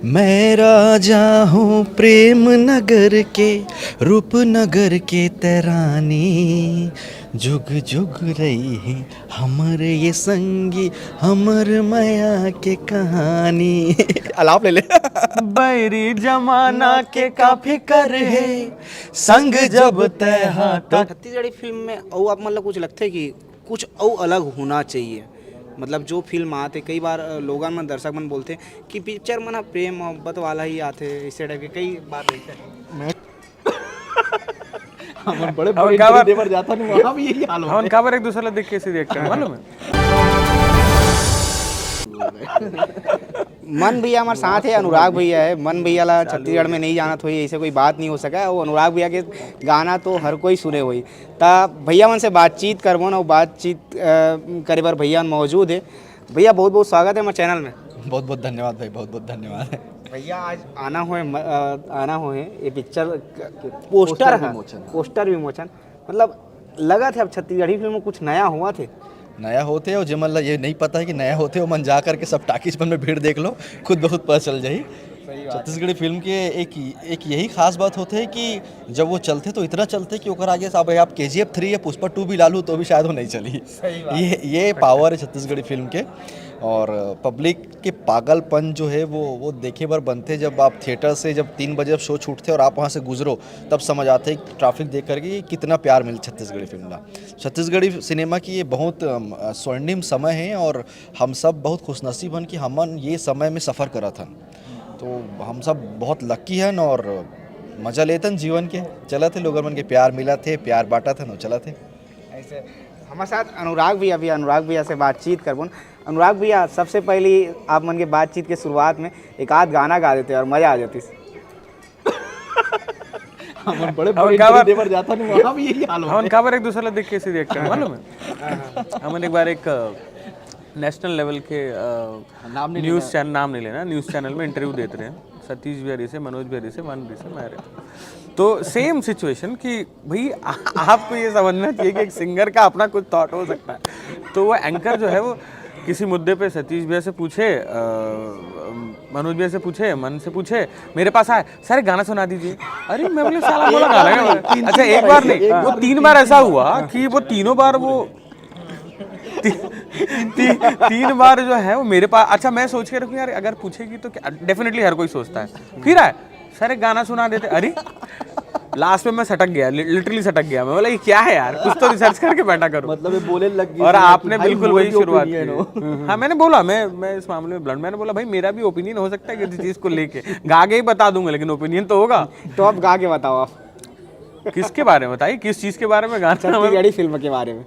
मैं राजा हूँ प्रेम नगर के, रूपनगर के तरानी। जुग जुग रही है हमर ये संगी, हमर माया के कहानी। अलाप ले ले। बैरी जमाना के का फिकर है, संग जब तय हाथ। छत्तीसगढ़ी फिल्म में और आप मतलब कुछ लगता है कि कुछ और अलग होना चाहिए। मतलब जो फिल्म आते कई बार लोगन मन दर्शक मन बोलते कि पिक्चर मन प्रेम मोहब्बत वाला ही आते, इस टाइप के कई बार रहते हैं। हम बड़े बड़े इंटरव्यू देवर जाता नहीं, वहाँ भी यही हाल होता हम खबर एक दूसरे देख के ऐसे देखते हैं, मालूम है। मन भैया हमारे साथ है, अनुराग भैया है। मन भैया ला छत्तीसगढ़ में नहीं जाना थोड़ी ऐसे कोई बात नहीं हो सका। वो अनुराग भैया के गाना तो हर कोई सुने हुई ता भैया मन से बातचीत करबो ना, बातचीत करे बार भैया मौजूद है। भैया बहुत बहुत स्वागत है हमारे चैनल में। बहुत बहुत धन्यवाद भाई, बहुत बहुत धन्यवाद। भैया आज आना हो है ये पिक्चर पोस्टर है, पोस्टर विमोचन। मतलब लगा था अब छत्तीसगढ़ी फिल्म में कुछ नया हुआ थे, नया होते और जमल ये नहीं पता है कि नया होते हो, मन जा करके सब टाकिस में भीड़ देख लो, खुद बहुत पता चल जाही। छत्तीसगढ़ी फिल्म के एक यही खास बात होते है कि जब वो चलते तो इतना चलते कि ओकर आगे साहब आप KGF 3 या पुष्पा 2 भी डालू तो भी शायद वो नहीं चली। ये पावर है छत्तीसगढ़ी फिल्म के। और पब्लिक के पागलपन जो है वो देखे बार बनते, जब आप थिएटर से जब 3 बजे शो छूटते और आप वहाँ से गुजरो तब समझ आते हैं ट्रैफिक देख करके कितना प्यार मिले छत्तीसगढ़ी फिल्म ला। छत्तीसगढ़ी सिनेमा की ये बहुत स्वर्णिम समय है और हम सब बहुत खुशनसीब हैं कि हमन ये समय में सफ़र करा था। तो हम सब बहुत लक्की हैं और मज़ा लेते हैं जीवन के। चला थे लोग मन के प्यार मिला थे, प्यार बांटा था, चला थे ऐसे। हमारे साथ अनुराग भैया भी, अनुराग भैया से बातचीत करबो। अनुराग भैया सबसे पहली आप मन के बातचीत के शुरुआत में एक आध गाना गा देते और मजा आ जाती। हम बड़े बड़े इंटरव्यू देवर जाता नहीं, वहाँ भी यही हाल होता है। हम खबर एक दूसरे देख के ऐसे देखते हैं, मालूम है। हमने एक बार एक नेशनल लेवल के न्यूज़ चैनल, नाम नहीं लेना, न्यूज़ चैनल में इंटरव्यू देते रहे, सतीश बिहारी से, मनोज बिहारी से, वन बिहारी से, मैं तो सेम सिचुएशन कि भाई आपको ये समझना चाहिए कि एक सिंगर का अपना कुछ थॉट हो सकता है। तो वो एंकर जो है वो किसी मुद्दे पे सतीश भैया से पूछे, मनोज भैया से पूछे, मन से पूछे, मेरे पास आए, सर गाना सुना दीजिए। अरे मैं बोले साला बोला गाना। अच्छा एक बार नहीं, वो 3 बार ऐसा हुआ कि वो तीनों बार वो 3 बार जो है वो मेरे पास। अच्छा मैं सोच के रखूँ यार अगर पूछेगी तो डेफिनेटली हर कोई सोचता है। फिर आए, सर एक गाना सुना देते। अरे लास्ट में मैं सटक गया, लिटरली सटक गया। मैं बोला ये क्या है यार, कुछ तो रिसर्च करके बैठा करो। मतलब ये बोले लग गई और आपने बिल्कुल वही शुरुआत की। हाँ मैंने बोला, मैं इस मामले में ब्लंट, मैंने बोला भाई मेरा भी ओपिनियन हो सकता है किसी चीज़ को लेके, गा के ही बता दूंगा लेकिन ओपिनियन तो होगा। तो आप गा के बताओ, आप किसके बारे में बताइए, किस चीज़ के बारे में गाना? छत्तीसगढ़ी फिल्म के बारे में।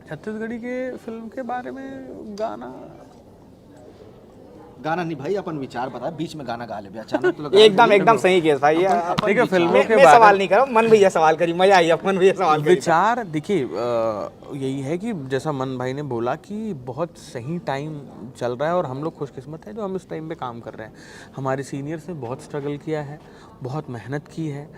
छत्तीसगढ़ी के फिल्म के बारे में गाना नहीं भाई, अपन विचार बता, बीच में गाना गा ले अचानक तो एकदम सही केस भाई। देखिए फिल्मों के मैं सवाल नहीं करो, मन भैया सवाल करी, मजा आई। मन भैया सवाल करी। विचार देखिए यही है कि जैसा मन भाई ने बोला कि बहुत सही टाइम चल रहा है और हम लोग खुशकिस्मत है जो हम इस टाइम पे काम कर रहे हैं। हमारे सीनियर्स ने बहुत स्ट्रगल किया है, बहुत मेहनत की है।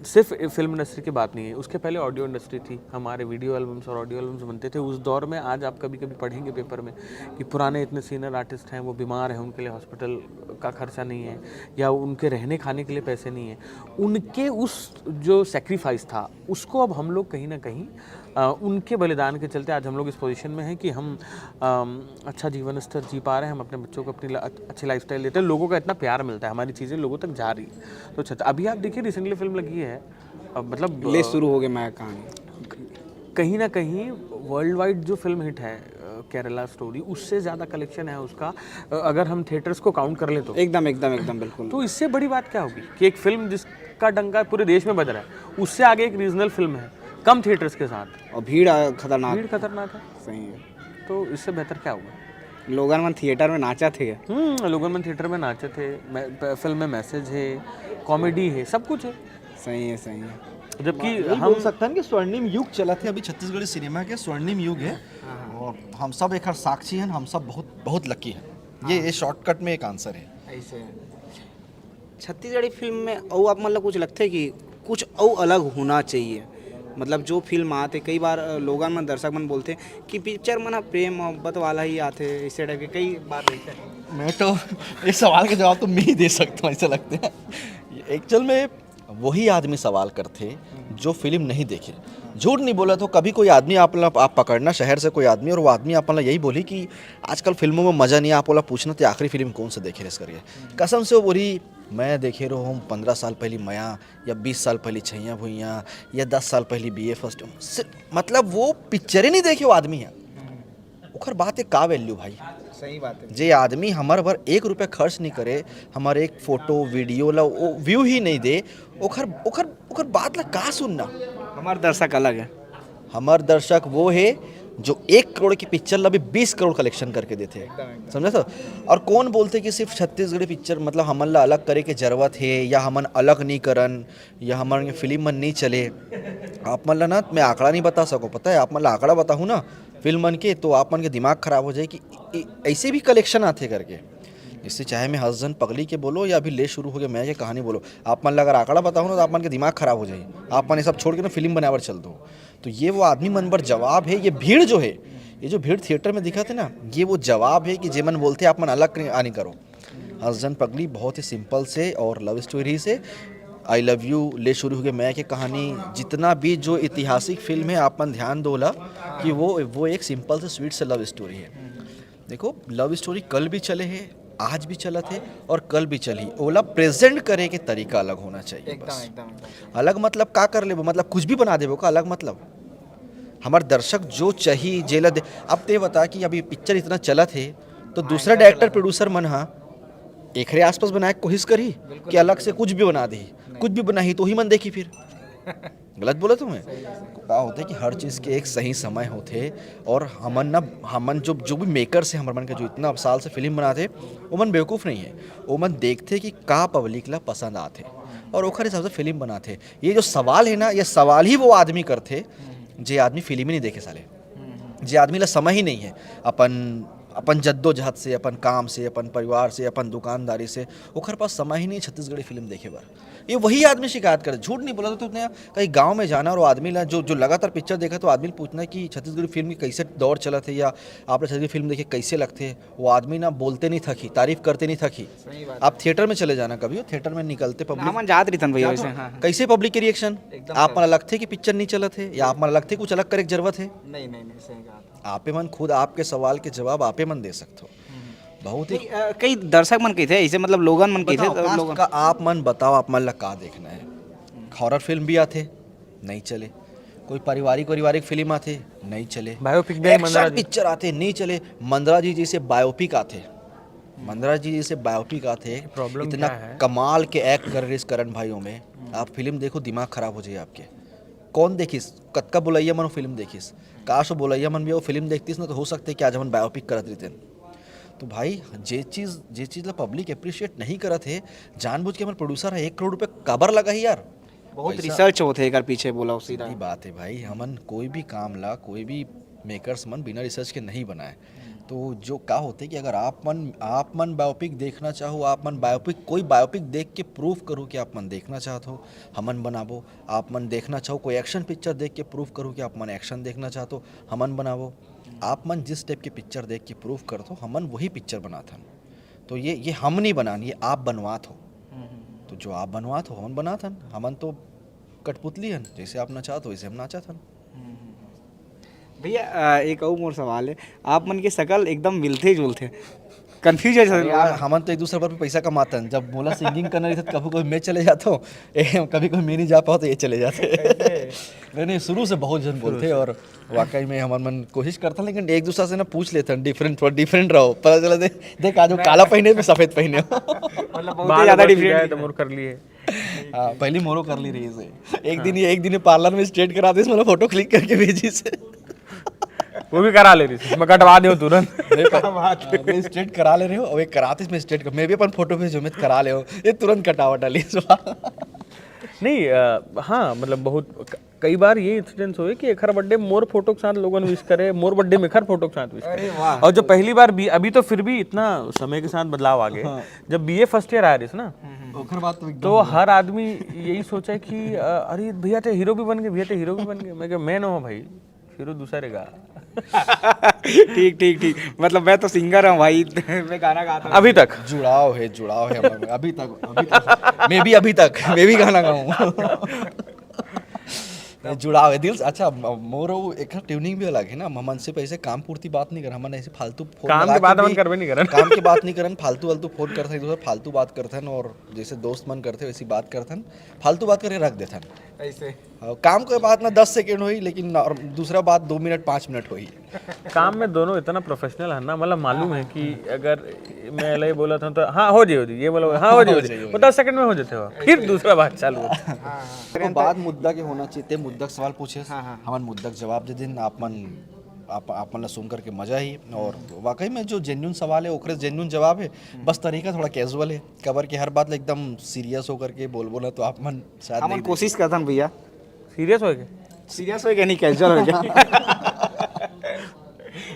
सिर्फ फिल्म इंडस्ट्री की बात नहीं है, उसके पहले ऑडियो इंडस्ट्री थी, हमारे वीडियो एल्बम्स और ऑडियो एल्बम्स बनते थे उस दौर में। आज आप कभी कभी पढ़ेंगे पेपर में कि पुराने इतने सीनियर आर्टिस्ट हैं, वो बीमार हैं, उनके लिए हॉस्पिटल का खर्चा नहीं है या उनके रहने खाने के लिए पैसे नहीं है। उनके उस जो सेक्रीफाइस था उसको अब हम लोग कहीं ना कहीं उनके बलिदान के चलते आज हम लोग इस पोजीशन में हैं कि हम अच्छा जीवन स्तर जी पा रहे हैं, हम अपने बच्चों को अपनी अच्छी लाइफस्टाइल देते हैं, लोगों का इतना प्यार मिलता है, हमारी चीज़ें लोगों तक जा रही है। तो अभी आप देखिए रिसेंटली फिल्म लगी है, मतलब ले शुरू हो गए मैं कहानी, कहीं ना कहीं वर्ल्ड वाइड जो फिल्म हिट है केरला स्टोरी, उससे ज़्यादा कलेक्शन है उसका अगर हम थिएटर्स को काउंट कर ले तो। एकदम बिल्कुल। तो इससे बड़ी बात क्या होगी कि एक फिल्म जिसका डंका पूरे देश में बज रहा है, उससे आगे एक रीजनल फिल्म है कम थिएटर्स के साथ और भीड़ खतरनाक है। सही है। तो इससे बेहतर क्या होगा? लोगन मन थिएटर में नाचा थे। लोगन मन थिएटर में नाचे थे, फिल्म में मैसेज है, कॉमेडी है, सब कुछ है। सही है। जबकि हम बोल सकते हैं कि स्वर्णिम युग चला थे अभी छत्तीसगढ़ी सिनेमा के, स्वर्णिम युग है और हम सब एक साक्षी हैं, हम सब बहुत बहुत लकी हैं। ये शॉर्टकट में एक आंसर है। ऐसे छत्तीसगढ़ी फिल्म में और आप मतलब कुछ लगता है कि कुछ और अलग होना चाहिए। मतलब जो फिल्म आते कई बार लोगन मन दर्शक मन बोलते कि पिक्चर मन प्रेम मोहब्बत वाला ही आते, इस टाइप के कई बार रहते हैं। मैं तो इस सवाल का जवाब तो मैं ही दे सकता हूँ, ऐसा लगता है। एक्चुअल में वही आदमी सवाल करते जो फिल्म नहीं देखे। झूठ नहीं बोला तो कभी कोई आदमी आप पकड़ना शहर से कोई आदमी, और वो आदमी आप यही बोली कि आजकल फिल्मों में मज़ा नहीं है, आप बोला पूछना तो आखिरी फिल्म कौन से देखे रेस करिए, कसम से वो बोली मैं देखे रहो हूँ 15 साल पहले मया, या 20 साल पहले छैया भुइयाँ, या 10 साल पहले BA फर्स्ट। मतलब वो पिक्चर ही नहीं देखे वो आदमी है। ओखर बात है का वैल्यू भाई। सही बात है। जे आदमी हमार भर 1 रुपया खर्च नहीं करे, हमारे एक फोटो वीडियो ला वो व्यू ही नहीं दे, ओखर ओखर ओखर बात ला का सुनना। हमारे दर्शक अलग है। हमार दर्शक वो है जो 1 करोड़ की पिक्चर ला भी 20 करोड़ कलेक्शन करके देते हैं, समझा तो। और कौन बोलते कि सिर्फ छत्तीसगढ़ी पिक्चर मतलब हमन ला अलग करे के जरूरत है, या हमन अलग नहीं करन, या हमारे फिल्म मन नहीं चले। आप मन ला ना मैं आंकड़ा नहीं बता सको, पता है आप मन ला आंकड़ा बताऊँ ना फिल्म मन के तो आप मन के दिमाग खराब हो जाए कि ऐसे भी कलेक्शन आते करके। इससे चाहे मैं हसजन पगली के बोलो या अभी ले शुरू हो गया मैं ये कहानी बोलो, आप मन ला अगर आंकड़ा बताऊँ ना तो आप मन के दिमाग खराब हो जाए, आप मन ये सब छोड़ के ना फिल्म बनावर चल दो। तो ये वो आदमी मन पर जवाब है। ये भीड़ जो है, ये जो भीड़ थिएटर में दिखा थे ना, ये वो जवाब है कि जे मन बोलते आप मन अलग आनी करो। हसजन पगली बहुत ही सिंपल से और लव स्टोरी से, आई लव यू, ले शुरू हो गया मैं की कहानी, जितना भी जो ऐतिहासिक फिल्म है आप मन ध्यान दोला कि वो एक सिंपल से स्वीट से लव स्टोरी है। देखो लव स्टोरी कल भी चले है, आज भी चला थे और कल भी चली, ओला प्रेजेंट करे के तरीका अलग होना चाहिए। बस अलग मतलब का कर ले, मतलब कुछ भी बना देवो का अलग मतलब। हमारे दर्शक जो चाहिए जेला दे। अब ते बता कि अभी पिक्चर इतना चला थे तो दूसरा डायरेक्टर प्रोड्यूसर मन हा एकरे आसपास बनाए कोशिश करी कि अलग से कुछ भी बना दी, कुछ भी बनाई तो ही मन देखी फिर। गलत बोला तुम्हें क्या होता है कि हर चीज़ के एक सही समय होते, और हमन जो भी मेकर्स है हमारे मन के जो इतना साल से फिल्म बनाते वो मन बेवकूफ़ नहीं है, वो मन देखते कि का पब्लिक ला पसंद आते और ओखर हिसाब से फिल्म बनाते। ये जो सवाल है ना, ये सवाल ही वो आदमी करते जे आदमी फिल्म ही नहीं देखे साले, जे आदमी ला समय ही नहीं है अपन जद्दोजहद से, अपन काम से, अपन परिवार से, अपन दुकानदारी से, ओखर पास समय ही नहीं छत्तीसगढ़ी फिल्म देखे बार। ये वही आदमी शिकायत करे। झूठ नहीं बोला तो तुमने कहीं गांव में जाना और वो आदमी ला जो लगातार पिक्चर देखा तो आदमी पूछना कि छत्तीसगढ़ी फिल्म की कैसे दौर चला थे, या आपने छत्तीसगढ़ी फिल्म देखे कैसे लगते। वो आदमी ना बोलते नहीं थकी, तारीफ करते नहीं थकी। आप थिएटर में चले जाना कभी, थिएटर में निकलते पब्लिक जात रही भैया वैसे। कैसे पब्लिक के रिएक्शन, आप मन अलग थे कि पिक्चर नहीं चला थे, या आप मन अलग थे कुछ अलग करे जरूरत है। नहीं सही कहा। आपे मन खुद आपके सवाल के जवाब आपे मन दे सकते हो। बहुत ही कई दर्शक मन कही थे ऐसे, मतलब लोगन मन कही थे लोगन का आप मन बताओ आप मन ला का देखना है। हॉरर फिल्म भी आते नहीं चले, कोई पारिवारिक फिल्म आते नहीं चले, बायोपिक भी एक्शन पिक्चर आते नहीं चले। मंदरा जी जैसे बायोपिक आते, इतना कमाल के एक्ट कर रहे इस करण भाइयों में। आप फिल्म देखो दिमाग खराब हो जाए आपके। कौन देखिस कत्का बोलैया मन फिल्म देखिस, काश बोलैया मन भी वो फिल्म देखतीस ना तो हो सकते कि आज हम बायोपिक करत रहते। तो भाई जे चीज़ ला पब्लिक अप्रिशिएट नहीं करत है, जानबूझ के हमारे प्रोड्यूसर है 1 करोड़ रुपये कबर लगा ही यार। बहुत रिसर्च होते है पीछे बोला सीधा ही बात है भाई। हमन कोई भी काम ला, कोई भी मेकर्स मन बिना रिसर्च के नहीं बनाए। तो जो क्या होते है कि अगर आप मन बायोपिक देखना चाहो, आप मन बायोपिक कोई बायोपिक देख के प्रूव करो कि आप मन देखना चाहते हो, हमन बनाबो। आप मन देखना चाहो कोई एक्शन पिक्चर देख के प्रूव करो कि आप मन एक्शन देखना चाहते हो, हमन बनाबो। आप मन जिस टाइप की पिक्चर देख के प्रूव करते हो, हमन वही पिक्चर बनाथन। तो ये हम नहीं बनान, ये आप बनवात हो। तो जो आप बनवात हो हमन बनाथन, हमन तो कठपुतली हन, जैसे आप नचात हो वैसे हम नाचत हन। भैया एक और मोर सवाल है, आप मन के शकल एकदम मिलते जुलते, कंफ्यूज है यार। हमन तो एक दूसरे पर पैसा कमाते हैं। जब बोला सिंगिंग करना रहता तो कभी मैं चले जाता हूँ, कभी मैं नहीं जा पाता तो ये चले जाते। नहीं शुरू से बहुत जन बोलते और वाकई में हमारे मन कोशिश करता, लेकिन एक दूसरे से ना पूछ लेते हैं डिफरेंट रहो, पता चला देख आज काला पहने में सफेद पहने बहुत ज्यादा डिफरेंट मोर कर लिए। हाँ पहली मोरो कर ली रही से। एक दिन पार्लर में स्ट्रेट करा दे, मैंने फोटो क्लिक करके भेजी से। वो भी करा ले रही थी, मैं कटवा दे तुरंत। मैं स्ट्रेट करा ले रहे हो और एक कराते इसमें स्ट्रेट कर, मैं भी अपन फोटो भेजो मैं करा ले हो, ये तुरंत कटावट डाली। नहीं हाँ मतलब बहुत कई बार ये इंसिडेंस हुए कि एखर बर्थडे मोर फोटो के साथ लोगन विश करे, मोर बर्थडे में एखर फोटो के साथ विश करे। और जो पहली बार अभी तो फिर भी इतना समय के साथ बदलाव आ गए। जब BA फर्स्ट ईयर आ रही ना तो हर आदमी यही सोचा कि अरे भैया तो हीरो भी बन गए, मैं क्या मैं ना हो भाई, हीरो दूसरा रहेगा। ठीक ठीक ठीक, मतलब मैं तो सिंगर हूँ भाई, मैं गाना गाता हूँ अभी तक जुड़ाव है हमारे में, अभी तक मैं भी गाना गाऊँ जुड़ाव है दिल से। अच्छा मोर वो एक ट्यूनिंग भी अलग है ना, हमन से ऐसे काम पूर्ति बात नहीं कर, हमन ऐसे फालतू फोन काम लगा के बाद भी हमन करबे नहीं करन। काम के बात नहीं करन, फालतू वालतू फोन करते हैं, दूसरा फालतू बात करते हैं, और जैसे दोस्त मन करते वैसी बात करते हैं, फालतू बात करके रख देते हैं। ऐसे। काम के बात ना 10 सेकंड हुई, लेकिन दूसरा बात 2 मिनट 5 मिनट हुई। काम में दोनों इतना प्रोफेशनल है ना, मतलब मालूम है कि अगर मैं अलग बोला था तो हाँ हो जाए, ये बोला हाँ हो जाए, वो 10 सेकंड में हो जाते हो, फिर दूसरा बात चालू होता है। तो बात मुद्दा के होना चाहिए, ते मुद्दा के सवाल पूछे, हमन मुद्दा के जवाब दे दिन, आप मन सुन करके मजा ही। और वाकई में जो जेन्युइन सवाल है ओकरे जेन्युइन जवाब है, बस तरीका थोड़ा कैजुअल है, कवर के हर बात एकदम सीरियस होकर के बोला तो आप मन शायद हम नहीं कोशिश करता हूँ भैया, सीरियस हो गए? सीरियस हो गया नहीं, कैजुअल हो गया।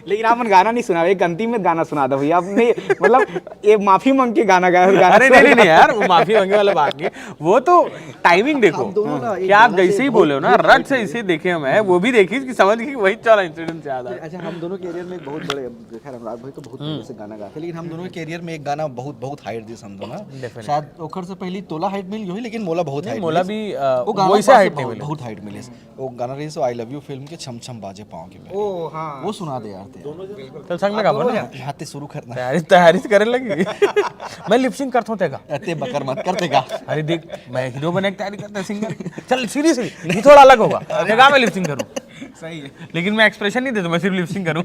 लेकिन आपने गाना नहीं सुना, एक अंतिम में गाना सुना दो भैया आपने, मतलब ये माफी मांग के गाना गाया। अरे नहीं यार, वो माफी मांगे वाला बात नहीं, वो तो टाइमिंग देखो क्या आप जैसे ही बोले हो ना, रट से इसे देखे मैं, वो भी देखी कि समझ गई वही चला इंसिडेंट ज्यादा। अच्छा हम दोनों के कैरियर में एक बहुत बड़े, खैर अनुराग भाई तो बहुत पहले से गाना गाते, लेकिन हम दोनों के कैरियर में एक गाना बहुत हाइट दी समझो ना, शायद ओखर से पहली तोला हाइट मिल गई, लेकिन मोला बहुत हाइट, मोला भी वो गाना वैसे हाइट नहीं मिले, बहुत हाइट मिले। वो गाना रही सो आई लव यू फिल्म के छम छम बाजे पाँव के, ओ हाँ, वो सुना दे यार। चल संग में गाबो ना, यहाँ से शुरू करना, तैयारी करने लगी। मैं लिपसिंग करता हूँ तेगा, ते बकर मत कर देगा। अरे देख मैं हीरो बनने की तैयारी करता है, सिंगर। चल सीरियसली ये थोड़ा अलग होगा, देखा मैं लिपसिंग करूँ, सही है, लेकिन मैं एक्सप्रेशन नहीं देता, मैं सिर्फ लिपसिंग करूँ।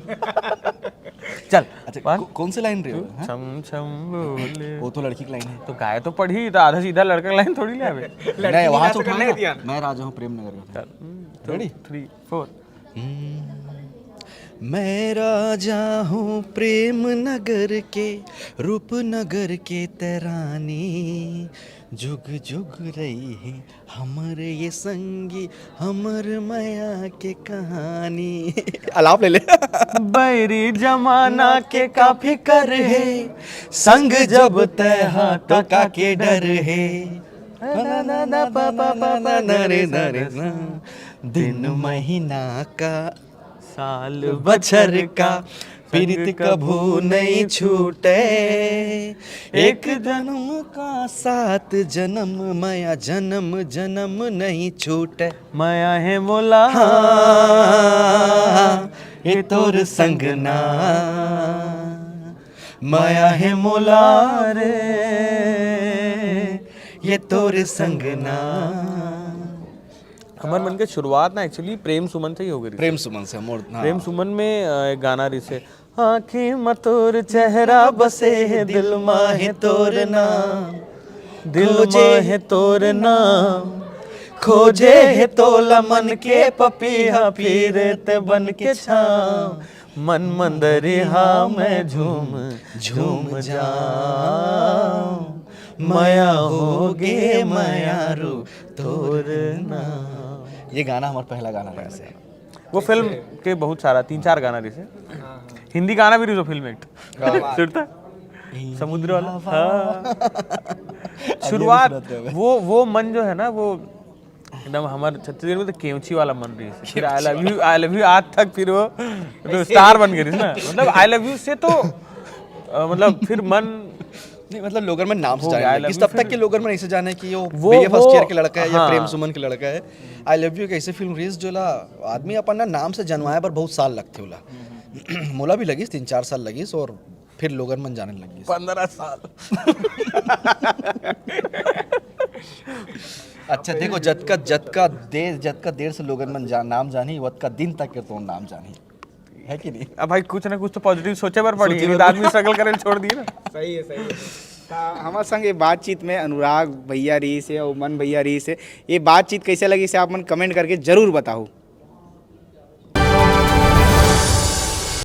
चल अच्छा कौन सी लाइन रही हो? छम छम बोले, वो तो लड़की की लाइन है, तो गाय तो पढ़ी, तो आधा सीधा लड़का लाइन थोड़ी ले आवे। नहीं वहाँ से उठाया, मैं राजा हूँ प्रेम नगर का। रेडी 3 4 मैं राजा हूँ प्रेम नगर के, रूपनगर के तरानी, जुग जुग रही है हमर ये संगी, हमर माया के कहानी। अलाप ले ले। बैरी जमाना के का फिकर है, संग जब तय हाथ का के डर है, दिन महीना का साल बछर का पीरित कभू नहीं छूटे, एक जन्म का 7 जन्म माया जन्म जन्म नहीं छूटे। माया है मोला हाँ, ये तोर संगना माया है मोला रे, ये तोर संगना। हमारे मन के शुरुआत ना एक्चुअली प्रेम सुमन से ही हो गई। प्रेम सुमन से मोर, हाँ। प्रेम सुमन में एक गाना रही से, आँखें मतोर चेहरा बसे है दिल माहे तोर नाम, दिल माहे तोर नाम, खोजे है तोला मन के पपीहा फिरते बन के छाम, मन मंदरिहा में झूम झूम जाऊं, माया होगे मायारू तोर नाम। ये गाना हमारा पहला गाना रहा है। वो फिल्म के बहुत सारा 3-4 गाना रही से, हिंदी गाना भी रही फिल्म एक सुनता समुद्र वाला। हाँ। शुरुआत वो मन जो है ना, वो एकदम हमारे छत्तीसगढ़ में तो केवची वाला मन रही है। फिर आई लव यू आज तक, फिर वो तो स्टार बन गई ना, मतलब आई लव यू से तो मतलब फिर मन नहीं, मतलब लोगन में नाम से हो गया, I जाने love इस you तब तक फिर- के लोगन में ऐसे जाने कि वो भैया फर्स्ट ईयर के लड़का है या हाँ। प्रेम सुमन के लड़का है। आई लव यू एक ऐसे फिल्म रीज जो ला आदमी अपन ना नाम से जनवाए पर बहुत साल लगते होला। मोला भी लगी 3-4 साल लगी, और फिर लोगन मन जाने लगी 15 साल। अच्छा देखो, जत का देर से लोगन मन नाम जानी, वत का दिन तक के तो नाम जानी है कि नहीं। अब भाई कुछ ना कुछ तो पॉजिटिव सोचे पर पड़ी, नहीं तो आदमी स्ट्रगल करे छोड़ दिए ना। सही है, सही है। हमारे संग ये बातचीत में अनुराग भैया रही से और मन भैया रही से, ये बातचीत कैसे लगी से आप मन कमेंट करके जरूर बताओ।